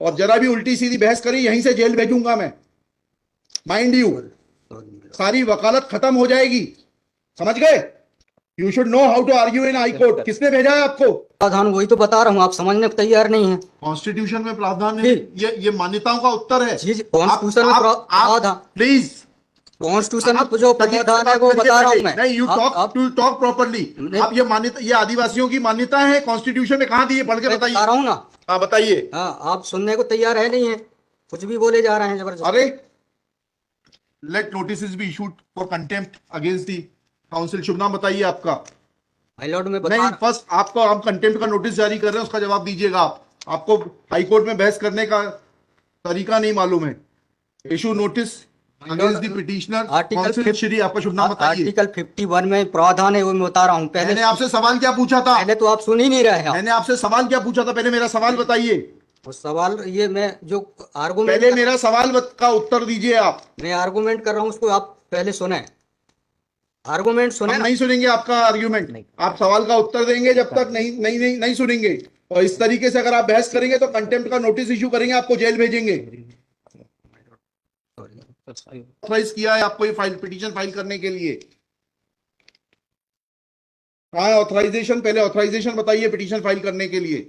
और जरा भी उल्टी सीधी बहस करी यहीं से जेल भेजूंगा मैं, माइंड यू। सारी वकालत खत्म हो जाएगी, समझ गए? You should know how to argue in High Court. किसने भेजा है आपको? प्रावधान वही तो बता रहा हूँ, आप समझने को तैयार नहीं है। कॉन्स्टिट्यूशन में प्रावधान है, ये मान्यताओं का उत्तर है। जी कॉन्स्टिट्यूशन में प्रावधान, प्लीज कॉन्स्टिट्यूशन में जो प्रावधान है वो बता रहा हूँ मैं। नहीं, यू टॉक प्रॉपर्ली। आप ये मान्यता, ये आदिवासियों की मान्यता है, कॉन्स्टिट्यूशन में कहाँ दी है? पढ़ के बताइए। बता रहा हूँ ना। हाँ बताइए। हाँ, आप सुनने को तैयार है नहीं है, कुछ भी बोले जा रहे हैं जबरदस्त। अरे let notice be issued for contempt against the council. शुभ नाम बताइए आपका। हाई लॉर्ड में नहीं, फर्स्ट आपको, आप कंटेम्प्ट का नोटिस जारी कर रहे हैं, उसका जवाब दीजिएगा आप। आपको हाई कोर्ट में बहस करने का तरीका नहीं मालूम है। Issue notice against the petitioner council. Shri, आपका शुभ नाम बताइए। आर्टिकल 51 में प्रावधान है वो मैं बता रहा हूँ। पहले मैंने आपसे सवाल क्या पूछा था? पहले तो आप सुन ही नहीं रहे हैं। मैंने आपसे सवाल क्या पूछा था? पहले मेरा सवाल बताइए। वो सवाल ये मैं जो आर्गुमेंट, पहले मेरा सवाल का उत्तर दीजिए आप। मैं आर्गुमेंट कर रहा हूँ उसको आप पहले सुने, आर्गुमेंट सुने। हम नहीं सुनेंगे आपका आर्ग्यूमेंट, आप सवाल का उत्तर देंगे जब तक नहीं सुनेंगे। और इस तरीके से अगर आप बहस करेंगे तो कंटेम्प्ट का नोटिस इशू करेंगे, आपको जेल भेजेंगे। ऑथराइज किया है आपको ये फाइल, पिटीशन फाइल करने के लिए? कहाँ है ऑथराइजेशन? पहले ऑथराइजेशन बताइए पिटीशन फाइल करने के लिए।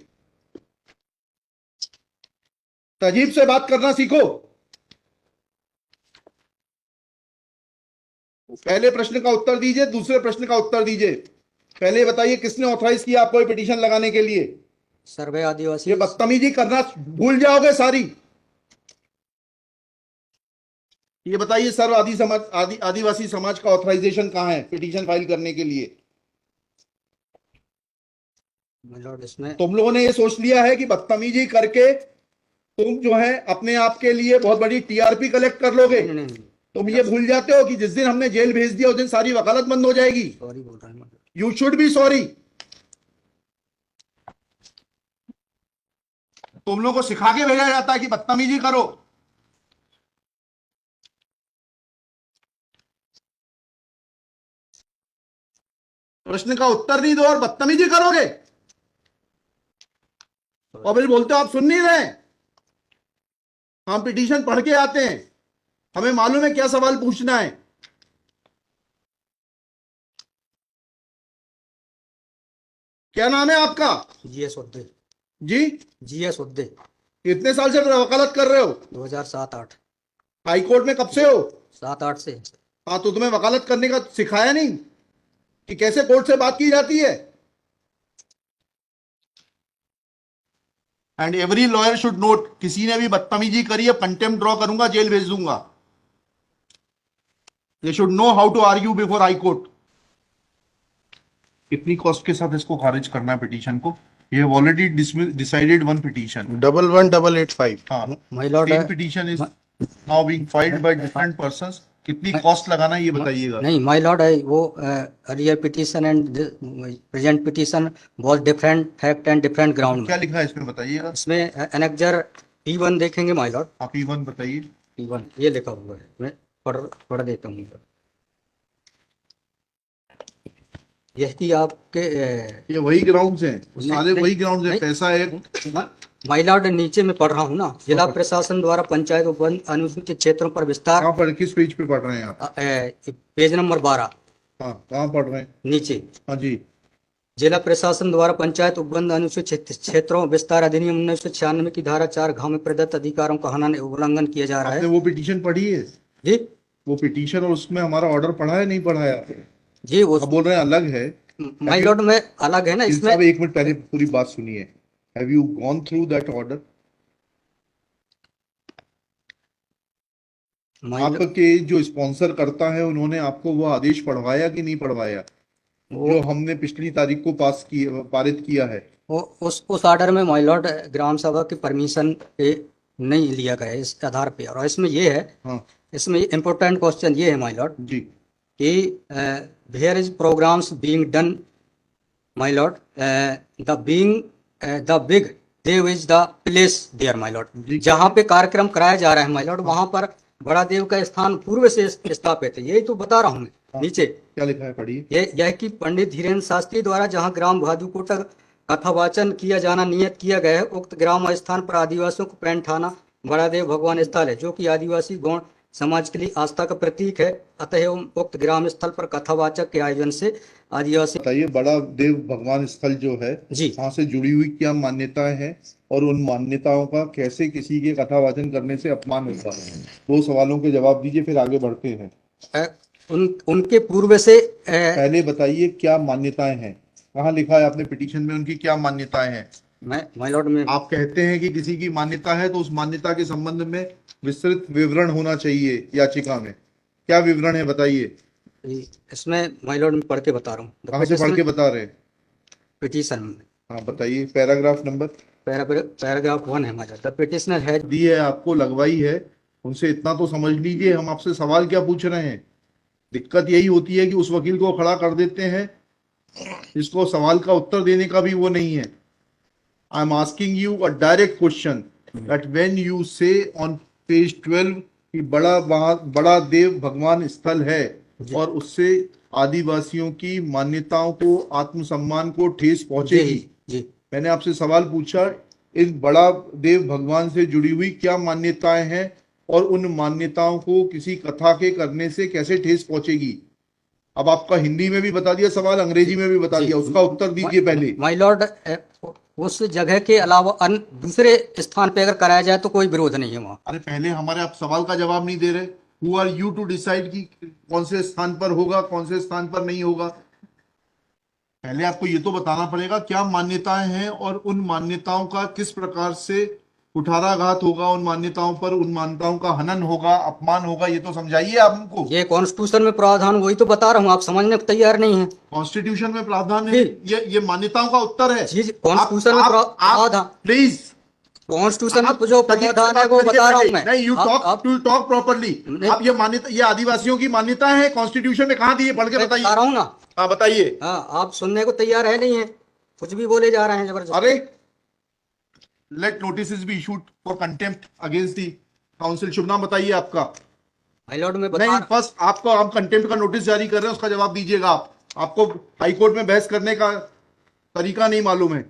तजीब से बात करना सीखो। पहले प्रश्न का उत्तर दीजिए, दूसरे प्रश्न का उत्तर दीजिए। पहले बताइए किसने ऑथराइज किया आपको ये पिटीशन लगाने के लिए? सर्वे आदिवासी। ये बदतमीजी करना भूल जाओगे सारी। ये बताइए सर्व आदिवासी समाज का ऑथराइजेशन कहाँ है पिटीशन फाइल करने के लिए? इसमें तुम लोगों ने ये सोच लिया है कि बदतमीजी करके तुम जो है अपने आप के लिए बहुत बड़ी टीआरपी कलेक्ट कर लोगे। तुम ये भूल जाते हो कि जिस दिन हमने जेल भेज दिया उस दिन सारी वकालत बंद हो जाएगी। सॉरी बोल रहा हूं। You should be sorry. तुम लोगों को सिखा के भेजा जाता है कि बदतमीजी करो। प्रश्न का उत्तर नहीं दो और बदतमीजी करोगे, और फिर बोलते हो आप सुन नहीं रहे। हम पिटीशन पढ़ के आते हैं, हमें मालूम है क्या सवाल पूछना है। क्या नाम है आपका? जीएस उद्दे। जी, जीएस उद्दे। कितने साल से वकालत कर रहे हो? 2007-8। हाई कोर्ट में कब से हो? 7-8 से। हाँ, तो तुम्हें वकालत करने का सिखाया नहीं कि कैसे कोर्ट से बात की जाती है? And every lawyer should note, किसी ने भी बदतमीजी करी है कंटेम्प्ट ड्रॉ करूंगा, जेल भेज दूंगा। They should know how to argue before high court. कितनी कॉस्ट के साथ इसको खारिज करना है पिटीशन को? ये have already decided one petition 11885। हाँ, my lord, same petition is now being filed by different persons. कितनी कॉस्ट लगाना है ये बताइएगा। नहीं माय लॉर्ड है वो earlier petition and present petition बहुत different fact and different ground. क्या लिखा है इसमें बताइएगा। इसमें एनेक्जर P1 देखेंगे माय लॉर्ड। आप P1 बताइए। P1 ये लिखा हुआ है, मैं पढ़ देता हूँ। यही आपके ये वही ग्राउंड्स हैं, सारे वही ग्राउंड्स हैं। पैसा है माय लॉर्ड, नीचे में पढ़ रहा हूँ ना, जिला प्रशासन द्वारा पंचायत उपवन अनुसूचित क्षेत्रों पर विस्तार। कहाँ पर, किस पेज पे पढ़ रहे हैं आप? Page number 12। हाँ, कहाँ पढ़ रहे हैं? नीचे। हाँ जी। जिला प्रशासन द्वारा पंचायत उपबंध अनुसूचित क्षेत्रों विस्तार अधिनियम 1996 की धारा 4 घ में प्रदत्त अधिकारों का उल्लंघन किया जा रहा है। आपने वो पिटीशन पढ़ी है? जी, वो पिटीशन और उसमें हमारा ऑर्डर पढ़ा है नहीं पढ़ाया? जी वो आप बोल रहे हैं अलग है। माय लॉर्ड में अलग है ना इसमें। एक मिनट पहले पूरी बात सुनिए। Have you gone through that order? आपके जो स्पॉन्सर करता है उन्होंने आपको वो आदेश पढ़वाया कि नहीं पढ़वाया जो हमने पिछली तारीख को पारित किया है? वो उस ऑर्डर में माय लॉर्ड ग्राम सभा की परमिशन पे नहीं लिया गया है इस आधार पे। और इसमें ये है, हाँ, इसमें इम्पोर्टेंट क्वेश्चन ये है माय लॉर्ड जी, कि where is programs being done my lord, the big dev is the place there my lord. जहाँ पे कार्यक्रम कराया जा रहा है माय लॉर्ड, वहां पर बड़ा देव का स्थान पूर्व से स्थापित है। यही तो बता रहा हूँ मैं। नीचे क्या लिखा है पढ़िए। यह कि पंडित धीरेन्द्र शास्त्री द्वारा जहाँ ग्राम भादुकोटा कथावाचन किया जाना नियत किया गया है। उक्त ग्राम स्थान पर आदिवासियों को पैंठाना बड़ादेव भगवान स्थल है, जो कि आदिवासी गौड़ समाज के लिए आस्था का प्रतीक है। अतः उक्त ग्राम स्थल पर कथावाचक के आयोजन से आदिवासी। बताइए, बड़ा देव भगवान स्थल जो है, जी, वहां से जुड़ी हुई क्या मान्यताएं हैं और उन मान्यताओं का कैसे किसी के कथावाचन करने से अपमान होता है? दो सवालों के जवाब दीजिए, फिर आगे बढ़ते हैं। उनके पूर्व से पहले बताइए क्या मान्यताएं हैं, कहाँ लिखा है आपने पिटीशन में उनकी क्या मान्यताएं हैं? माय लॉर्ड में आप कहते हैं कि किसी की मान्यता है तो उस मान्यता के संबंध में विस्तृत विवरण होना चाहिए याचिका में। क्या विवरण है बताइए। इसमें माय लॉर्ड में पढ़ के बता रहा हूँ। कहाँ से पढ़ के बता रहे हैं? पिटीशन में हाँ बताइए, पैराग्राफ नंबर। पैराग्राफ 1 है my lord. The petitioner has the है आपको, लगवाई है, उनसे इतना तो समझ लीजिए हम आपसे सवाल क्या पूछ रहे हैं। दिक्कत यही होती है कि उस वकील को खड़ा कर देते हैं जिसको सवाल का उत्तर देने का भी वो नहीं है। I am asking you a direct question that when you से ऑन पेज 12 कि बड़ा देव भगवान स्थल है और उससे आदिवासियों की मान्यताओं को, आत्मसम्मान को ठेस पहुंचेगी। जी मैंने आपसे सवाल पूछा, इन बड़ा देव भगवान से जुड़ी हुई क्या मान्यताएं हैं और उन मान्यताओं को किसी कथा के करने से कैसे ठेस पहुंचेगी। अब आपका हिंदी में भी बता दिया सवाल, अंग्रेजी में भी बता दिया, उसका उत्तर दीजिए पहले। माय लॉर्ड, उस जगह के अलावा अन्य दूसरे स्थान पे अगर कराया जाए तो कोई विरोध नहीं है वहां। अरे पहले हमारे आप सवाल का जवाब नहीं दे रहे। Who are you to decide कि कौन से स्थान पर होगा, कौन से स्थान पर नहीं होगा। पहले आपको ये तो बताना पड़ेगा क्या मान्यताएं हैं और उन मान्यताओं का किस प्रकार से कुठाराघात होगा, उन मान्यताओं पर, उन मान्यताओं का हनन होगा, अपमान होगा, ये तो समझाइए आप हमको। ये कॉन्स्टिट्यूशन में प्रावधान, वही तो बता रहा हूँ, आप समझने को तैयार नहीं है। कॉन्स्टिट्यूशन में प्रावधान है, ये मान्यताओं का उत्तर है। जी, कॉन्स्टिट्यूशन में प्रावधान, प्लीज, कॉन्स्टिट्यूशन में जो प्रावधान है वो बता रहा हूँ मैं। नहीं, यू टॉक प्रॉपर्ली। आप ये मान्यता, ये आदिवासियों की मान्यता है, कॉन्स्टिट्यूशन में कहाँ दी है, पढ़ के बताइए। बता रहा हूँ ना। हाँ बताइए। हाँ, आप सुनने को तैयार है नहीं है, कुछ भी बोले जा रहे हैं जबरदस्त। अरे, let notice be issued for contempt against the council. शुभ नाम बताइए आपका। माय लॉर्ड में नहीं, फर्स्ट आपको हम कंटेम्प्ट का नोटिस जारी कर रहे हैं, उसका जवाब दीजिएगा आप। आपको हाईकोर्ट में बहस करने का तरीका नहीं मालूम है।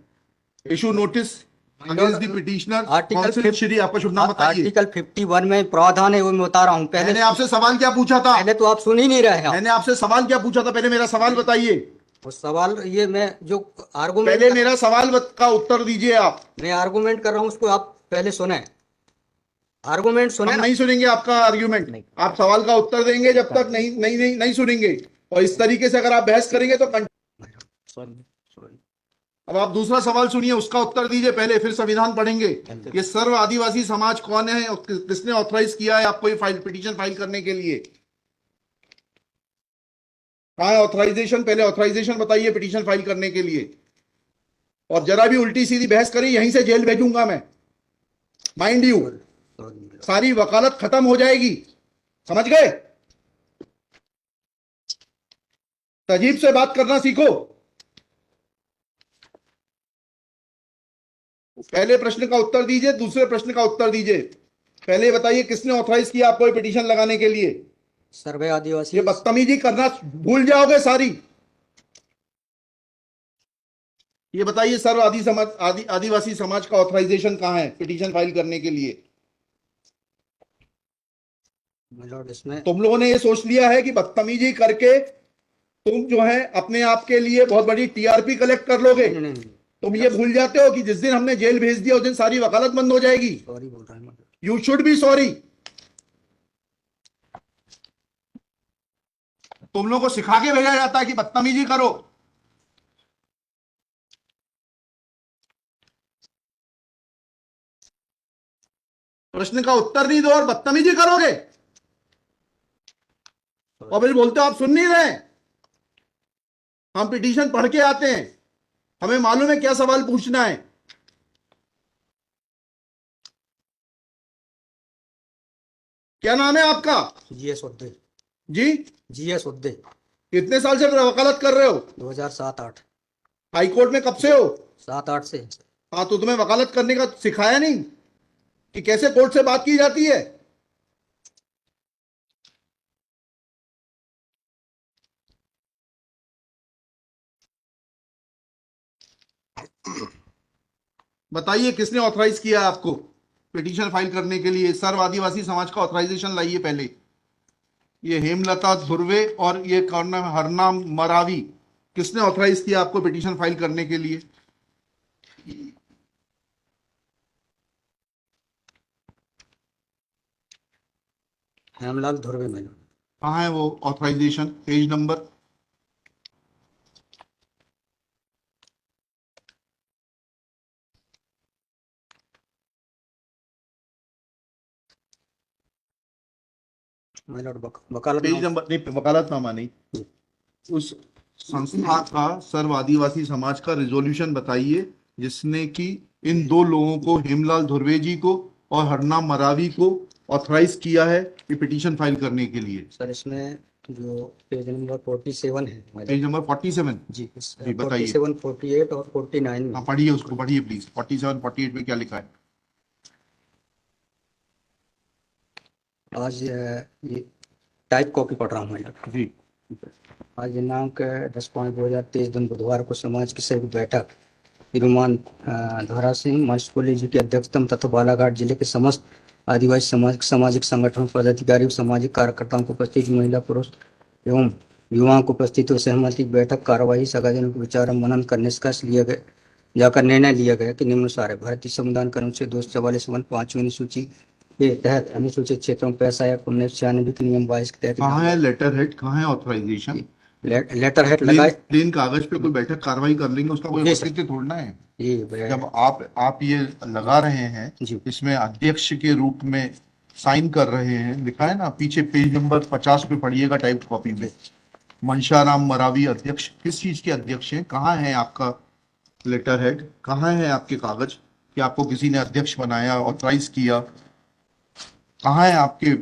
Issue notice against the petitioner council Shri. आपका शुभ नाम बताइए। आर्टिकल 51 में प्रावधान है, वो मैं बता रहा हूँ। मैंने आपसे सवाल क्या पूछा था? पहले तो आप सुन ही नहीं रहे हैं। मैंने आपसे सवाल क्या पूछा था, पहले मेरा सवाल बताइए। वो सवाल, ये मैं जो आर्गुमेंट, पहले मेरा सवाल का उत्तर दीजिए आप। मैं आर्गुमेंट कर रहा हूँ, उसको आप पहले सुने। आर्गुमेंट सुने हम ना। नहीं सुनेंगे आपका आर्ग्यूमेंट। आप सवाल का उत्तर देंगे जब तक नहीं सुनेंगे। और इस तरीके से अगर आप बहस करेंगे तो अब आप दूसरा सवाल सुनिए, उसका उत्तर दीजिए पहले, फिर संविधान पढ़ेंगे। ये सर्व आदिवासी समाज कौन है और किसने ऑथराइज किया है आपको ये पिटीशन फाइल करने के लिए? कहाँ है ऑथराइजेशन? पहले ऑथराइजेशन बताइए पिटीशन फाइल करने के लिए। और जरा भी उल्टी सीधी बहस करी, यहीं से जेल भेजूंगा मैं, माइंड यू। सारी वकालत खत्म हो जाएगी, समझ गए? तजीब से बात करना सीखो। पहले प्रश्न का उत्तर दीजिए, दूसरे प्रश्न का उत्तर दीजिए। पहले बताइए किसने ऑथराइज किया आपको पिटीशन लगाने के लिए? सर्वे आदिवासी। ये बदतमीजी करना भूल जाओगे सारी। ये बताइए सर्व आदिवासी समाज का ऑथराइजेशन कहाँ है पिटीशन फाइल करने के लिए? इसमें तुम लोगों ने ये सोच लिया है कि बदतमीजी करके तुम जो है अपने आप के लिए बहुत बड़ी टीआरपी कलेक्ट कर लोगे। नहीं, तुम ये भूल जाते हो कि जिस दिन हमने जेल भेज दिया उस दिन सारी वकालत बंद हो जाएगी। सॉरी बोल रहा है। You should be sorry. तुम लोगों को सिखा के भेजा जाता है कि बदतमीजी करो। प्रश्न का उत्तर नहीं दो और बदतमीजी करोगे और फिर बोलते हो आप सुन नहीं रहे। हम पिटीशन पढ़ के आते हैं, हमें मालूम है क्या सवाल पूछना है। क्या नाम है आपका? जीएस उद्दे। जी, जीएस उद्दे। कितने साल से वकालत कर रहे हो? 2007-8। हाई कोर्ट में कब से हो? 7-8 से। हाँ, तो तुम्हें वकालत करने का सिखाया नहीं कि कैसे कोर्ट से बात की जाती है? बताइए किसने ऑथराइज किया आपको पिटीशन फाइल करने के लिए? सर्व आदिवासी समाज का ऑथराइजेशन लाइए पहले। ये हेमलता धुर्वे और ये कौन नाम, हरनाम मरावी, किसने ऑथराइज किया आपको पिटीशन फाइल करने के लिए? हेमलाल धुर्वे मैडम। कहाँ है वो ऑथराइजेशन? Page number? वकालत पेज नंबर नहीं, वकालतनामा नहीं, उस संस्था का सर्व आदिवासी समाज का रिजोल्यूशन बताइए जिसने कि इन दो लोगों को, हेमलाल धुर्वे जी को और हरनाम मरावी को, ऑथराइज किया है ये पिटीशन फाइल करने के लिए। सर इसमें जो पेज नंबर 47 है मैडम। Page number 47? जी जी बताइए। 47, 48 और 49 में। हाँ पढ़िए, उसको पढ़िए प्लीज। 47, 48 में क्या लिखा है? आज ये टाइप कॉपी पढ़ रहा हूँ मैडम। जी। आज दिनांक 10/5/2023 दिन बुधवार को समाज की संयुक्त बैठक तिरुमान धारा सिंह मास्कोली जी की अध्यक्षता में तथा बालाघाट जिले के समस्त आदिवासी सामाजिक संगठनों पदाधिकारियों सामाजिक कार्यकर्ताओं को उपस्थित महिला पुरुष एवं युवाओं को उपस्थित हो सहमति बैठक कार्यवाही सगाजनों को विचार मनन कर निष्कर्ष लिया गया जाकर निर्णय लिया गया कि निम्नानुसार है। भारतीय संविधान के अनुच्छेद 244 पांचवी अनुसूची के तहत अनुसूचित क्षेत्रों में पैसा एक्ट 1996 के नियम 22 के तहत कहाँ है लेटर हेड, कहाँ है ऑथराइजेशन? लेटर हेड लगाए। प्लेन कागज पे कोई बैठक कार्रवाई कर लेंगे, उसका कोई जी सर। औचित्य थोड़ना है। जी जब आप ये लगा रहे हैं, जी। इसमें अध्यक्ष के रूप में साइन कर रहे हैं, लिखा है ना पीछे, पेज नंबर 50 पे पढ़िएगा टाइप कॉपी में। मनशाराम मरावी अध्यक्ष, किस चीज के अध्यक्ष हैं? कहाँ है आपका लेटर हेड? कहाँ है आपके कागज कि आपको किसी ने अध्यक्ष बनाया, ऑथराइज किया? कहाँ है आपके?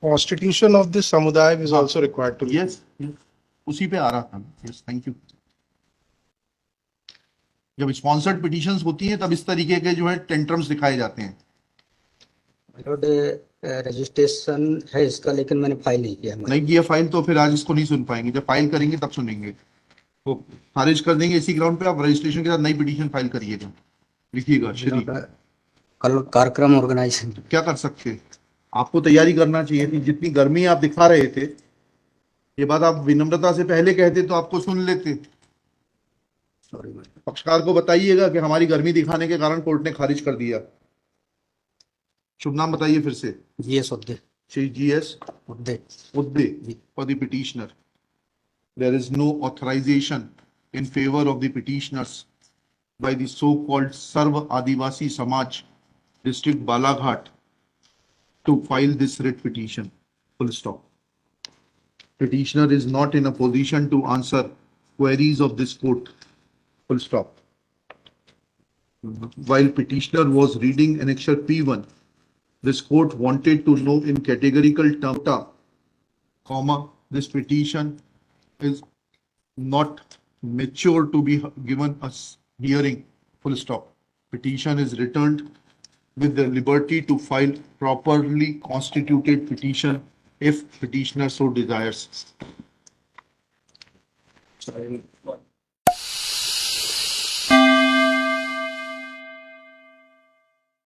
Constitution of this samudaya is also required to. Yes, उसी पे आ रहा था। Yes, thank you. जब स्पॉन्सर्ड पिटीशंस होती हैं तब इस तरीके के जो है टेंट्रम्स दिखाए जाते हैं। रजिस्ट्रेशन है इसका, लेकिन मैंने फाइल नहीं किया। नहीं किया फाइल तो फिर आज इसको नहीं सुन पाएंगे, जब फाइल करेंगे तब सुनेंगे। तो खारिज कर देंगे इसी ग्राउंड पे। आप रजिस्ट्रेशन के साथ नई पिटीशन फाइल करिएगा, लिखिएगा श्री। कल कार्यक्रम ऑर्गेनाइजेशन क्या कर सकते हैं? आपको तैयारी करना चाहिए थी। जितनी गर्मी आप दिखा रहे थे, ये बात आप विनम्रता से पहले कहते तो आपको सुन लेते। सॉरी। पक्षकार को बताइएगा कि हमारी गर्मी दिखाने के कारण कोर्ट ने खारिज कर दिया। शुभ नाम बताइए फिर से। G S Udde. Shri G S Udde. Udde for the petitioner. There is no authorization in favor of the petitioners by the so-called Sarva Adivasi Samaj, District Balaghat, to file this writ petition. Full stop. Petitioner is not in a position to answer queries of this court. Full stop. While petitioner was reading annexure P1, this court wanted to know in categorical terms, comma, this petition is not mature to be given a hearing, full stop. Petition is returned with the liberty to file properly constituted petition if petitioner so desires. Sorry.